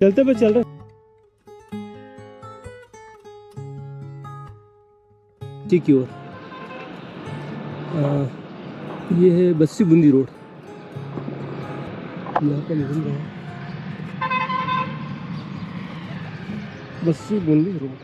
चलते पे चल रहे की ओर। ये है बस्सी बूंदी रोड, यहाँ पर निकल रहा है बस्सी बूंदी रोड।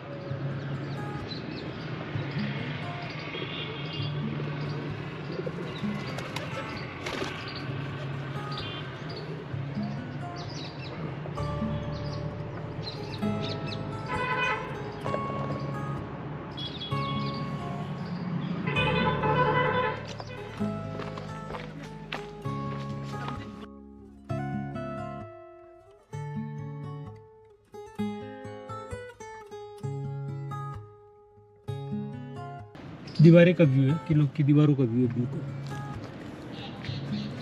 दीवारें का व्यू है, किलों की दीवारों का व्यू है बिल्कुल।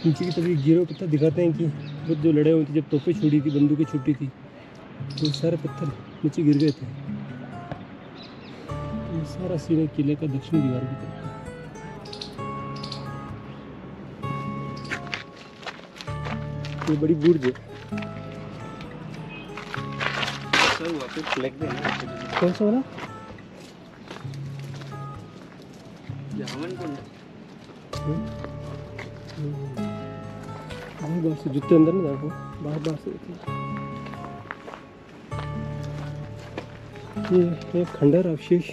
नीचे की तरफ गिरे पत्थर दिखाते हैं कि वो जो लड़ाई हुई थी, जब तोपें छोड़ी थी, बंदूकें छूटी थी, तो सारे पत्थर नीचे गिर गए थे। ये सारा सीन है किले का दक्षिणी दीवार की तरफ। ये बड़ी बुर्ज है। कौन सा वाला? बाहर से जूते अंदर नहीं जाओ, बाहर से ये एक खंडर अवशेष।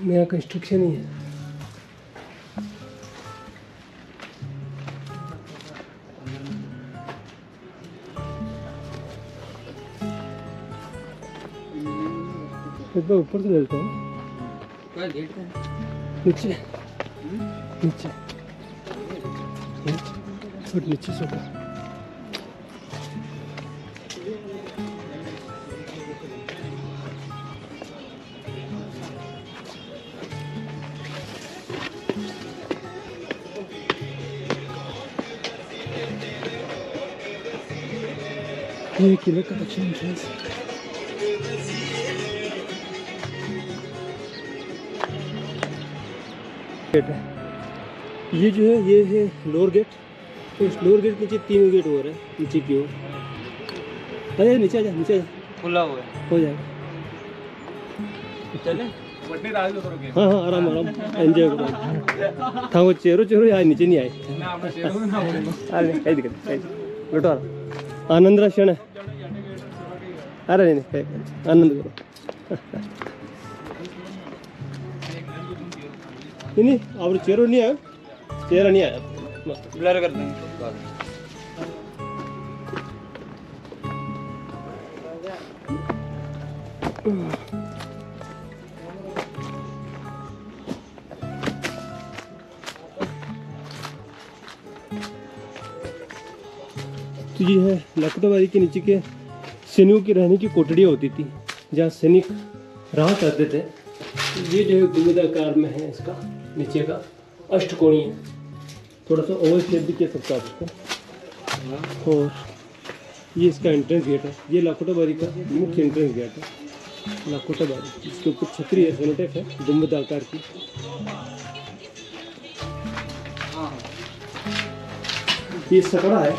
नया कंस्ट्रक्शन ही है। एक बार ऊपर से लेता हूँ, नीचे नीचे नीचे से ये किले का दक्षिण एंट्रेंस। गेट है ये जो है, ये है लोअर गेट। तो इस लोअर गेट के नीचे 3 गेट हो रहे हैं नीचे की ओर। अरे नीचे आ जा, नीचे आ जा, खुला हुआ है, हो जाएगा। चले हाँ हाँ, आराम आराम एंजॉय करो। था वो चेहरो चेहरो यहाँ नीचे नहीं आए। अरे कहीं दिक्कत नहीं, बैठो आनंद रहा क्षण है। अरे नहीं आनंद करो। नहीं आप चेहरा नहीं आया, चेहरा नहीं आया, ब्लर कर देंगे। तो ये है लखनऊ के नीचे के सैनिकों की रहने की कोठड़ियाँ होती थी, जहाँ सैनिक रहा करते थे। ये जो है गुंबदाकार में है, इसका नीचे का अष्टकोणीय है, थोड़ा सा ओवल शेप भी कह सकते हैं आप इसको। और ये इसका एंट्रेंस गेट है, ये लाकोटाबाड़ी का मुख्य एंट्रेंस गेट है। लाकोटाबाड़ी, इसके ऊपर छतरी है, सोनेटेक है, गुंबदाकार की। ये सकड़ा है,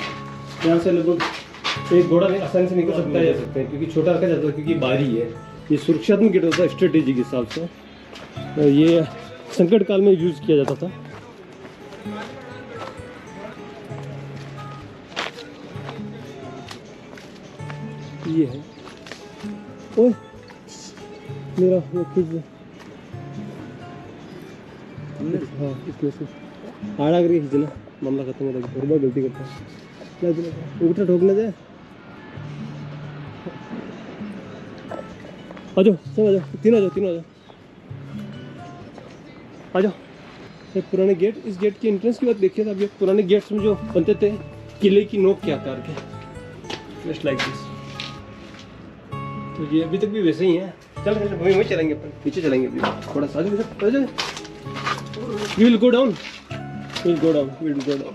यहाँ से लगभग एक घोड़ा आसानी से निकल सकता है, जा सकते हैं, क्योंकि छोटा रखा जाता है, क्योंकि बारी है। ये सुरक्षात्मक गेट होता है स्ट्रेटेजी के हिसाब से। ये संकट काल में यूज किया जाता था। ये है ओए मेरा वो खुद हाँ, इसमें से आड़ा करके खींचना, मामला खत्म हो जाएगा। और बार गलती करता है, उल्टा ठोकने दे। आ जाओ सब, आ जाओ, तीनों आ जाओ, तीनों आ जाओ, आ जाओ। एक पुराने गेट, इस गेट की एंट्रेंस की बात देखिए। अब ये पुराने गेट्स में जो बनते थे किले की नोक के आकार के, जस्ट लाइक दिस। तो ये अभी तक भी वैसे ही है। चल चल वहीं चलेंगे अपन, नीचे चलेंगे थोड़ा सा। Will go down, will go down, will go down.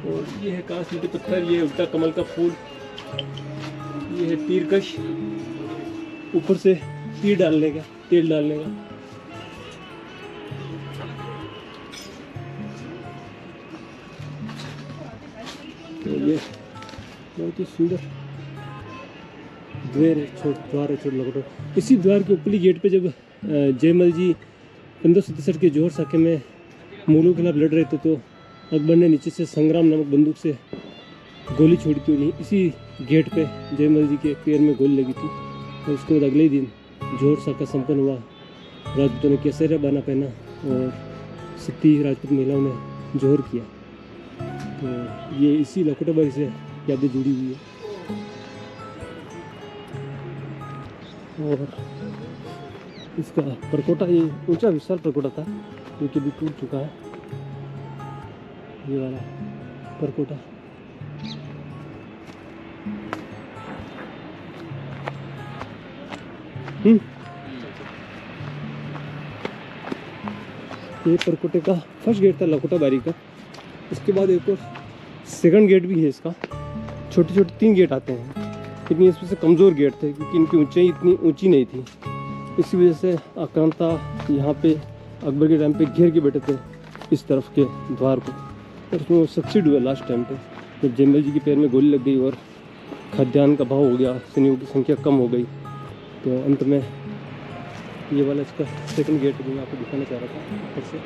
और ये है कांच पत्थर, ये उल्टा कमल का फूल, ये है तीरकश, ऊपर से तीर डालने का, तेल डालने का। तो ये बहुत ही सुंदर द्वार है, द्वार है छोटा लकोटा। इसी द्वार के ऊपरी गेट पे जब जयमल जी 1567 के जौहर साके में मुगलों के खिलाफ लड़ रहे थे तो अकबर ने नीचे से संग्राम नामक बंदूक से गोली छोड़ी थी उन्हीं इसी गेट पे जयमल जी के पैर में गोली लगी थी। और उसके बाद अगले ही दिन जौहर साका संपन्न हुआ। राजपूतों ने केसरिया बाना पहना और 37 राजपूत महिलाओं ने जौहर किया। तो ये इसी लकोटा बारी से यादें जुड़ी हुई है। और इसका परकोटा, ये ऊंचा विशाल परकोटा था जो कि भी टूट चुका है, ये वाला परकोटा। ये परकोटे का फर्स्ट गेट था लकोटा बारी का। इसके बाद एक और सेकंड गेट भी है इसका। छोटे छोटे 3 गेट आते हैं, लेकिन इसमें से कमज़ोर गेट थे क्योंकि इनकी ऊंचाई इतनी ऊंची नहीं थी। इसी वजह से आक्रांता यहाँ पे अकबर के टाइम पे घेर के बैठे थे इस तरफ के द्वार को, और उसमें वो सक्सीड हुआ लास्ट टाइम पे जब जयमल जी के पैर में गोली लग गई और खाद्यान्न का भाव हो गया, सैनिकों की संख्या कम हो गई। तो अंत में ये वाला इसका सेकंड गेट भी मैं आपको दिखाना चाह रहा था ऊपर से।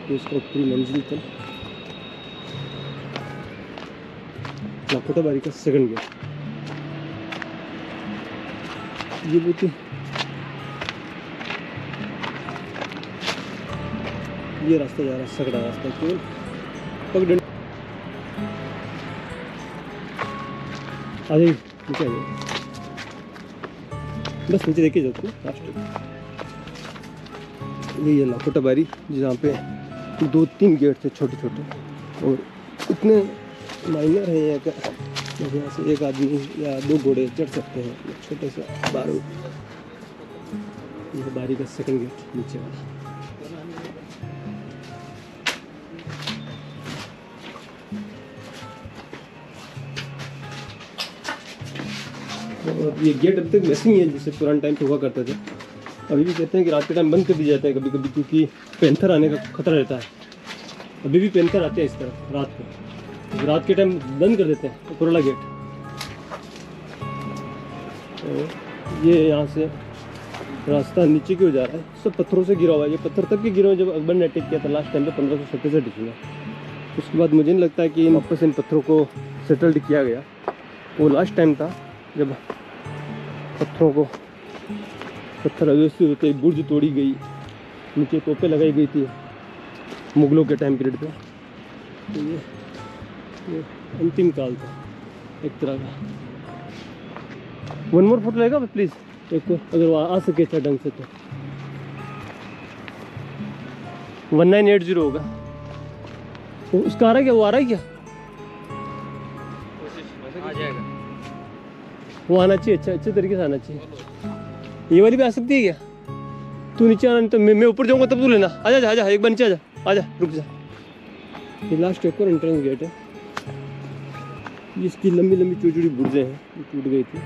तो इसका ऊपरी मंजिल तक लकोटा बारी का सेकंड गेट। ये बहुत ही ये रास्ता जा रहा है, सकड़ा रास्ता, केवल पगडंडी। आ जाइए नीचे, आ जाइए, बस नीचे देखे जाते हैं लास्ट। ये लकोटा बारी जहाँ पे 2-3 गेट थे छोटे छोटे और इतने माइनर हैं यहाँ का, यहाँ से एक आदमी या 2 घोड़े चढ़ सकते हैं छोटे से बारू। ये बारी का सेकंड गेट नीचे वाला। और ये गेट अब तक वैसे ही है जैसे पुराने टाइम पे हुआ करते थे। अभी भी कहते हैं कि रात के टाइम बंद कर दिया जाता है कभी कभी, क्योंकि पैंथर आने का खतरा रहता है। अभी भी पैंथर आते हैं इस तरफ रात को, रात के टाइम बंद कर देते हैं पुराना गेट। तो ये यहाँ से रास्ता नीचे की हो जा रहा है, सब पत्थरों से गिरा हुआ है। ये पत्थर तब के गिरे हुए जब अकबर ने अटैक किया था लास्ट टाइम पे 1567 में। उसके बाद मुझे नहीं लगता है कि वापस इन पत्थरों को सेटल्ड किया गया। वो लास्ट टाइम था जब पत्थरों को पत्थर अव्यवस्थित होते, बुर्ज तोड़ी गई, नीचे तोपें लगाई गई थी मुगलों के टाइम पीरियड पे। तो ये अंतिम काल था एक तरह का। 1 मोर फोटो लगेगा प्लीज़, एक अगर वो आ सके अच्छा ढंग से तो। 1980 होगा तो उसका आ रहा है क्या? वो आ रहा है क्या? आ जाएगा, वो आना चाहिए, अच्छा अच्छे तरीके से आना चाहिए। ये वाली भी आ सकती है क्या? तू नीचे आना, नहीं तो मैं ऊपर जाऊंगा तब तू लेना। आजा आजा, एक बार नीचे आजा, आजा रुक जा। ये लास्ट एक और एंट्रेंस गेट है। इसकी लंबी लंबी छोटी छोटी बुर्जें हैं, ये टूट गई थी।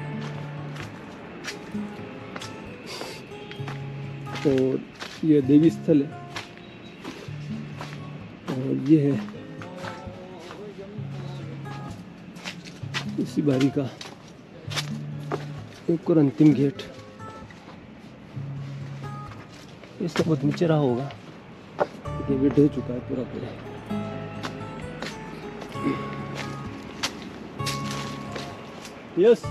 और ये देवी स्थल है, और ये है इसी बारी का एक और अंतिम गेट। इसका बहुत नीचे रहा होगा, ये भी ढह चुका है पूरा पूरा। यस,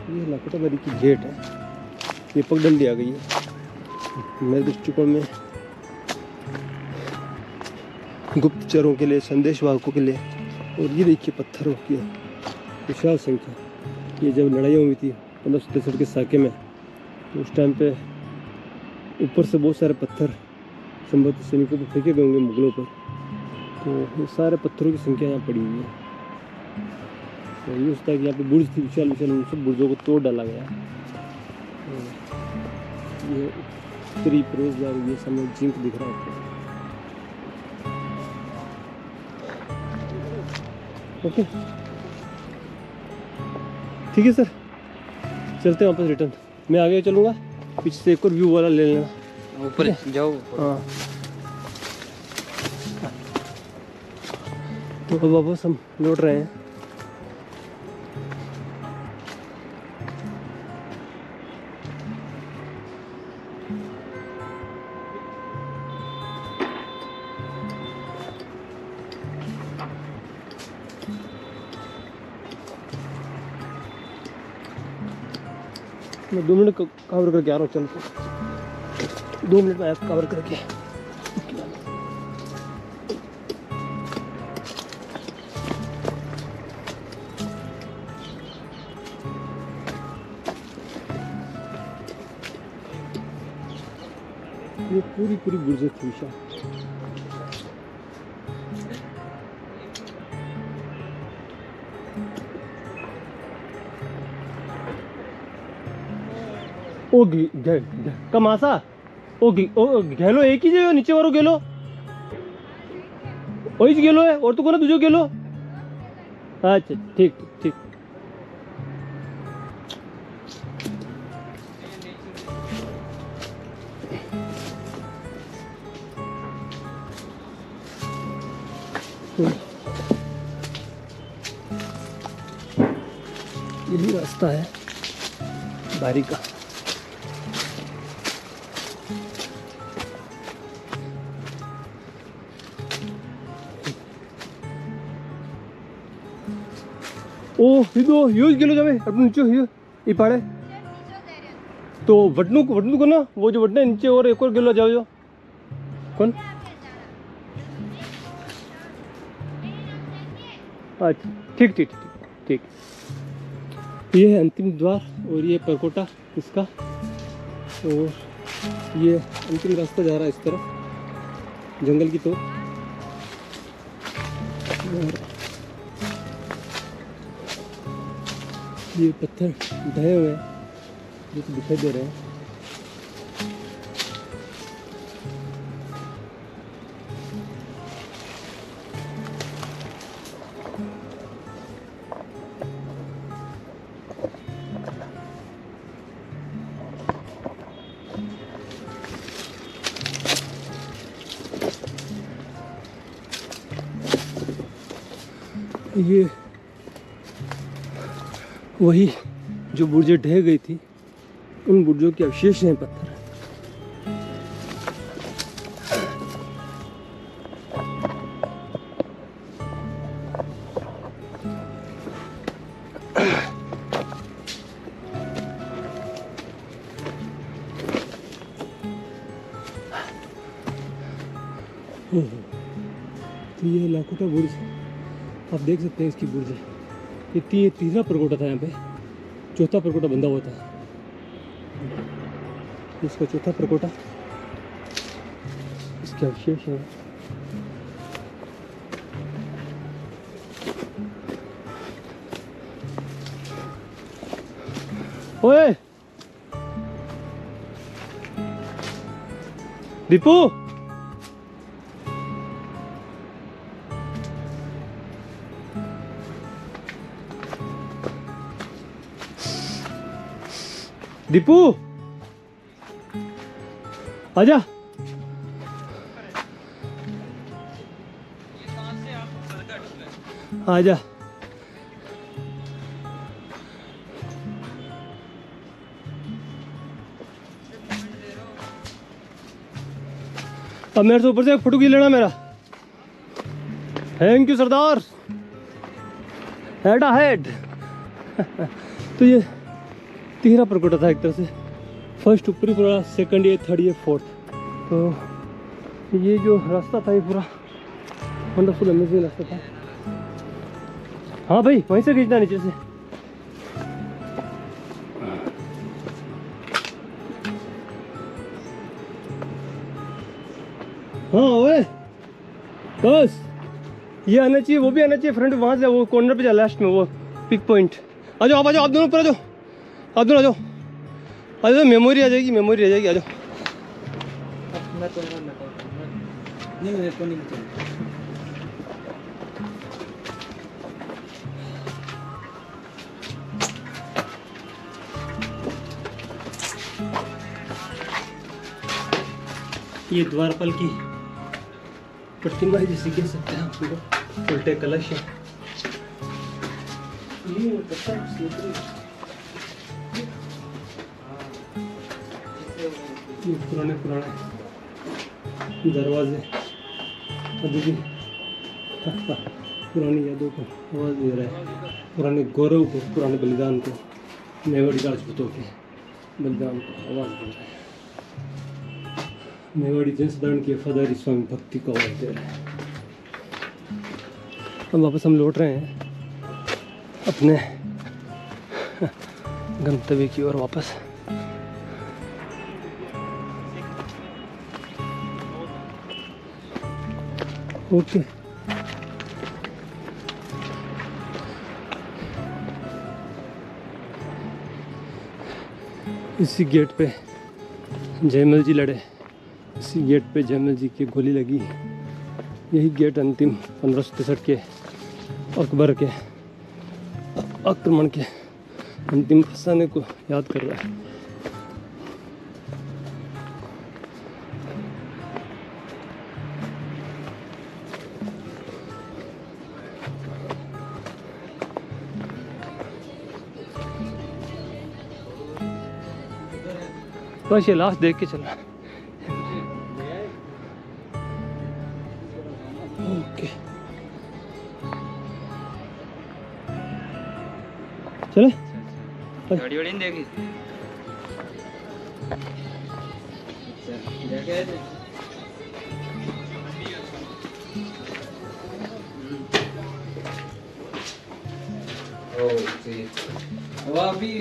ये लकोटा बारी की गेट है। ये पगडंडी आ गई है मेरे दृष्टिकोण में गुप्तचरों के लिए, संदेशवाहकों के लिए। और ये देखिए पत्थरों की विशाल संख्या। ये जब लड़ाइयाँ हुई थी 1567 के साके में, तो उस टाइम पे ऊपर से बहुत सारे पत्थर संभवतः सैनिकों पर फेंके गए होंगे मुगलों पर। तो ये सारे पत्थरों की संख्या यहाँ पड़ी हुई है। तो ये होता है कि यहाँ पे बुर्ज थी विशाल विशाल, उन सब बुर्जों को तोड़ डाला गया। तो ये उत्तरी प्रवेश द्वार, ये सामने जिंक दिख रहा है आपको। ओके ठीक है सर, चलते हैं वापस रिटर्न। मैं आगे चलूँगा, पीछे से एक और व्यू वाला ले लेना। ऊपर जाओ। हाँ तो अब वापस हम लौट रहे हैं। मैं 2 मिनट कवर करके आ रहा हूँ, चल 2 मिनट में कवर करके। ये पूरी बुर्ज थी विशाल। ओ कमासा ओ गेलो एक ही जो नीचे वारो गेलो ओइज गेलो है और तो कोना तुझो गेलो। अच्छा ठीक ठीक। यही रास्ता है बारी का। ओ ಇದು ಯೂಸ್ गेलो जावे अपन नीचे हियो ई पाड़े तो वटनू को ना वो जो वटने नीचे और एक और गेलो जाओ जो कौन। अच्छा ठीक ठीक ठीक ठीक। ये है अंतिम द्वार और ये परकोटा इसका, और ये अंतिम रास्ता जा रहा है इस तरफ जंगल की तरफ। ये पत्थर ढहे हुए हैं जो तो दिखाई दे रहे हैं। ये वही जो बुर्जें ढह गई थी, उन बुर्जों के अवशेष हैं पत्थर। तो ये लाखोटा बुर्ज आप देख सकते हैं, इसकी बुर्ज है। ये तीसरा परकोटा था, यहाँ पे चौथा परकोटा बंधा हुआ था। इसका चौथा परकोटा, इसके अवशेष है। ओए दीपू, दीपू आजा। आजा अब मेरे से ऊपर से एक फोटो खींच लेना मेरा। Thank you Sardar, head ahead. तो ये तीसरा परकोटा था एक तरह से, फर्स्ट ऊपरी पूरा, सेकंड ये, थर्ड ये, फोर्थ। तो ये जो रास्ता था ये पूरा वंडरफुल अमेजिंग रास्ता था। हाँ भाई वहीं से खींचना नीचे से। हाँ ओए बस ये आना चाहिए, वो भी आना चाहिए फ्रंट, वहाँ से वो कॉर्नर पे जा लास्ट में वो पिक पॉइंट। आ जाओ आप दोनों ऊपर आ जाओ, आप दोनों आ जाओ, मेमोरी आ जाएगी, मेमोरी आ जाएगी, आ जाओ। नहीं मेरे को नहीं चाहिए। ये द्वारपाल की प्रतिमा जैसे कह सकते हैं आप, उल्टे कलश है। ये पुराने दरवाजे अभी भी पुरानी यादों को आवाज़ दे रहा है, पुराने गौरव को, पुराने बलिदान को, मेवाड़ी राजपूतों के बलिदान को आवाज़ दे रहा है। मेवाड़ी जनसाधारण की वफादारी स्वामी भक्ति को आवाज़ दे रहा है। अब वापस हम लौट रहे हैं अपने गंतव्य की ओर वापस। ओके इसी गेट पे जयमल जी लड़े, इसी गेट पे जयमल जी की गोली लगी। यही गेट अंतिम 1563 के अकबर के आक्रमण के अंतिम फसाने को याद कर रहा है। बस ये लास्ट देख के चलना। ओके चले, गाड़ी वाड़ी नहीं देखी। देखे थे। वो अभी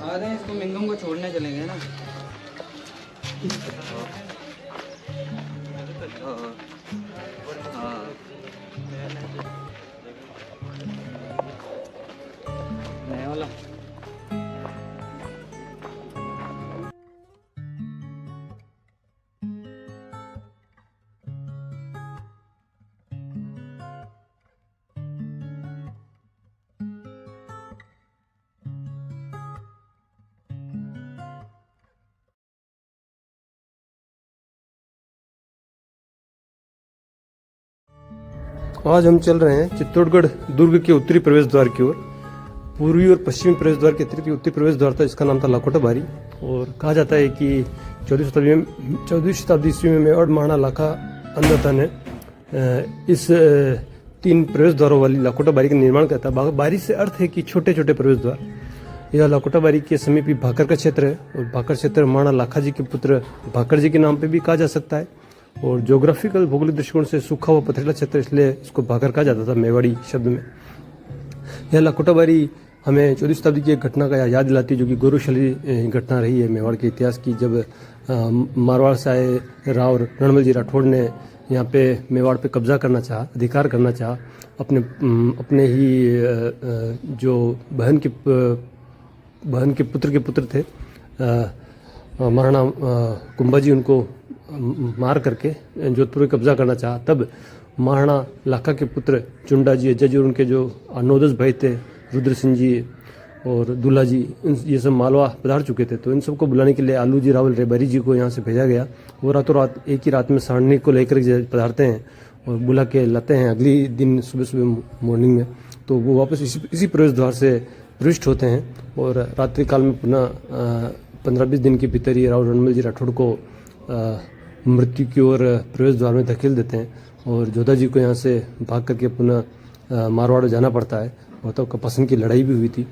आ रहे हैं, इसको मिंगम को छोड़ने चलेंगे ना। हाँ नया वाला। आज हम चल रहे हैं चित्तौड़गढ़ दुर्ग के उत्तरी प्रवेश द्वार की ओर। पूर्वी और पश्चिमी प्रवेश द्वार के अतिरिक्त उत्तरी प्रवेश द्वार था, इसका नाम था लाखोटा बारी। और कहा जाता है कि 14वीं शताब्दी ईस्वी में मेवाड़ महाराणा लाखा अंधता ने इस 3 प्रवेश द्वारों वाली लाखोटा बारी का निर्माण किया था। बारी से अर्थ है कि छोटे छोटे प्रवेश द्वार। यह लाखोटा बारी के समीप ही भाकर का क्षेत्र है, और भाकर क्षेत्र महाराणा लाखा जी के पुत्र भाकर जी के नाम पर भी कहा जा सकता है। और ज्योग्राफिकल भौगोलिक दृष्टिकोण से सूखा हुआ पथरीला क्षेत्र, इसलिए इसको भाकर कहा जाता था मेवाड़ी शब्द में। यह लाखोटा बारी हमें 14वीं शताब्दी की एक घटना का याद दिलाती है, जो कि गौरवशाली घटना रही है मेवाड़ के इतिहास की। जब मारवाड़ से आए राव रणमल जी राठौड़ ने यहाँ पे मेवाड़ पे कब्जा करना चाहा, अधिकार करना चाहा, अपने ही जो बहन के पुत्र के पुत्र थे महाराणा कुंभा जी, उनको मार करके जोधपुर पे कब्जा करना चाहा। तब महाराणा लाखा के पुत्र चुंडा जी, अज्जा जी और उनके जो 9-10 भाई थे, रुद्र सिंह जी और दूल्हा जी, ये सब मालवा पधार चुके थे। तो इन सबको बुलाने के लिए आलू जी रावल रेबारी जी को यहाँ से भेजा गया। वो रातों रात एक ही रात में सारणी को लेकर पधारते हैं और बुला के लाते हैं अगली दिन सुबह सुबह मॉर्निंग में। तो वो वापस इसी प्रवेश द्वार से प्रविष्ट होते हैं और रात्रि काल में पुनः 15-20 दिन के भीतर ही राव रणमल जी राठौड़ को मृत्यु की ओर प्रवेश द्वार में धकेल देते हैं। और जोधा जी को यहाँ से भाग करके पुनः मारवाड़ जाना पड़ता है। और तो कपासन की लड़ाई भी हुई थी।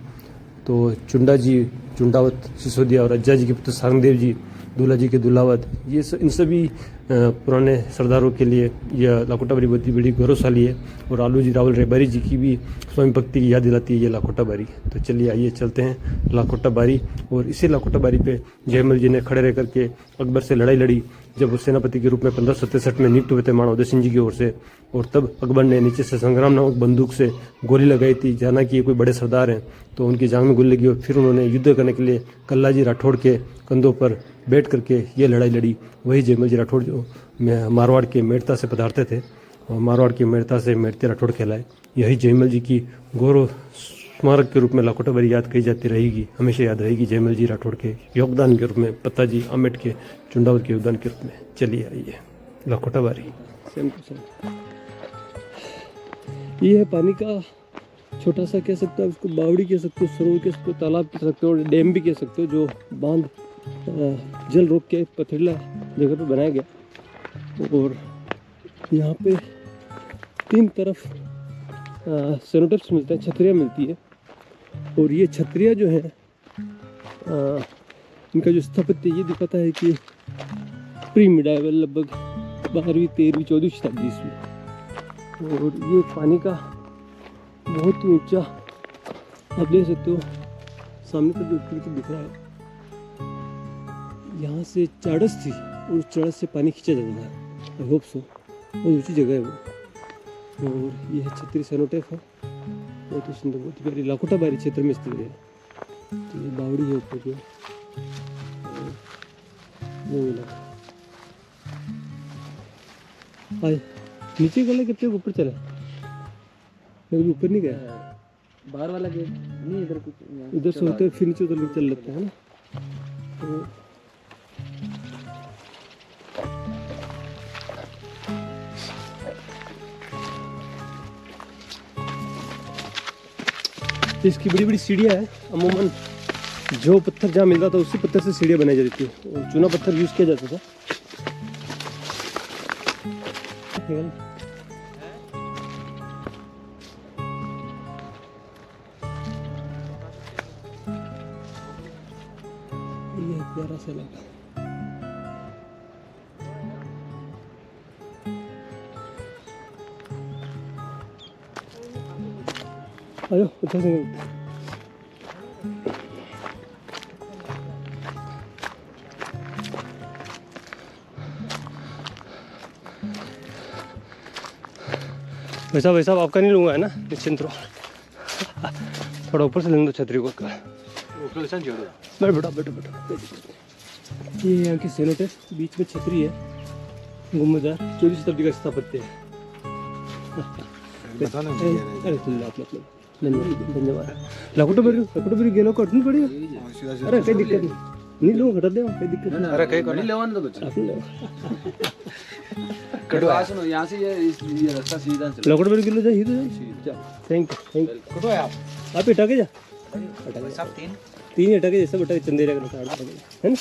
तो चुंडा जी, चुंडावत सिसोदिया और अज्जा जी के पुत्र सारंगदेव जी दूल्हा जी के दुल्हावत, ये इन सभी पुराने सरदारों के लिए यह लाखोटा बारी बहुत ही बड़ी गौरवशाली है। और आलू जी रावल रेबारी जी की भी स्वामी भक्ति की याद दिलाती है ये लाखोटा बारी। तो चलिए आइए चलते हैं लाखोटा बारी। और इसी लाखोटा बारी पे जयमल जी ने खड़े रह करके अकबर से लड़ाई लड़ी, जब वो सेनापति के रूप में 1567 में नियुक्त हुए थे महाराणा उदय सिंह जी की ओर से। और तब अकबर ने नीचे से संग्राम नामक बंदूक से गोली लगाई थी, जाना कि ये कोई बड़े सरदार हैं, तो उनकी जांग में गोली लगी। और फिर उन्होंने युद्ध करने के लिए कल्ला जी राठौड़ के कंधों पर बैठ करके ये लड़ाई लड़ी। वही जयमल जी राठौड़ जो मारवाड़ के मेड़ता से पधारते थे और मारवाड़ के मेड़ता से मेड़ते राठौड़ कहलाए। यही जयमल जी की गौरव स्मारक के रूप में लाखोटा बारी याद की जाती रहेगी, हमेशा याद रहेगी जयमल जी राठौड़ के योगदान के रूप में, पत्ताजी आमेट के चुंडावत के योगदान के रूप में। चलिए आइए लाखोटा बारी। सेम टू सेम ये है पानी का छोटा सा कह सकते हो, उसको बावड़ी कह सकते हो, सरोवर कह सकते हो, तालाब कह सकते हो, और डैम भी कह सकते हो, जो बांध जल रोक के पथरीला जगह पे बनाया गया। और यहाँ पे तीन तरफ सेनोटेप्स मिलते हैं, छतरियाँ मिलती है। और ये छतरियाँ जो हैं इनका जो स्थापत्य ये दिखाता है कि प्री मिडाइवल, लगभग 12वीं 13वीं 14वीं शताब्दी ईस्वी। और ये पानी का बहुत ही ऊंचा, आप देख सकते हो सामने पर जो खिड़की दिख रहा है, यहाँ से चाड़स थी और उस चाड़स से पानी खींचा जाता था। आई होप सो, बहुत ऊँची जगह है वो। और ये है छतरी सेनोटेप है, बहुत ही सुंदर, बहुत ही प्यारी, लाखोटा बारी क्षेत्र में स्थित है। तो ये बावड़ी है ऊपर जो, वो मिला आए नीचे गले कितने ऊपर चला, लेकिन ऊपर नहीं गया। बाहर वाला गेट नहीं, इधर कुछ उधर से होते फिर नीचे उधर चल लेते हैं ना। तो इसकी बड़ी बड़ी सीढ़ियाँ हैं। अमूमन जो पत्थर जहाँ मिल रहा था उसी पत्थर से सीढ़ियाँ बनाई जाती थी और चूना पत्थर यूज़ किया जाता था। ये प्यारा सा इलाका। आयो उधर से वैसा आपका नहीं लूँगा है ना, निश्चिंत रहो। थोड़ा ऊपर से लेना छतरी को बैठो बैठो बैठो। ये यहाँ की सेनोटेप, बीच में छतरी है, गुम्बददार, 14वीं शताब्दी का स्थापत्य है। अरे धन्यवाद। लाखोटा बारी गेलो कटनी पड़ेगा। अरे कोई दिक्कत नहीं लो, हटा दे, कोई दिक्कत नहीं। अरे कहीं नहीं लेवन तो बच्चा कटो आ सुनो, यहाँ से ये रास्ता सीधा चलो। लाखोटा बारी किलो जाइए तो थैंक यू। कटो है आप हटा के जा, सब तीन हटा के जैसा बटा चंदेरा का है ना।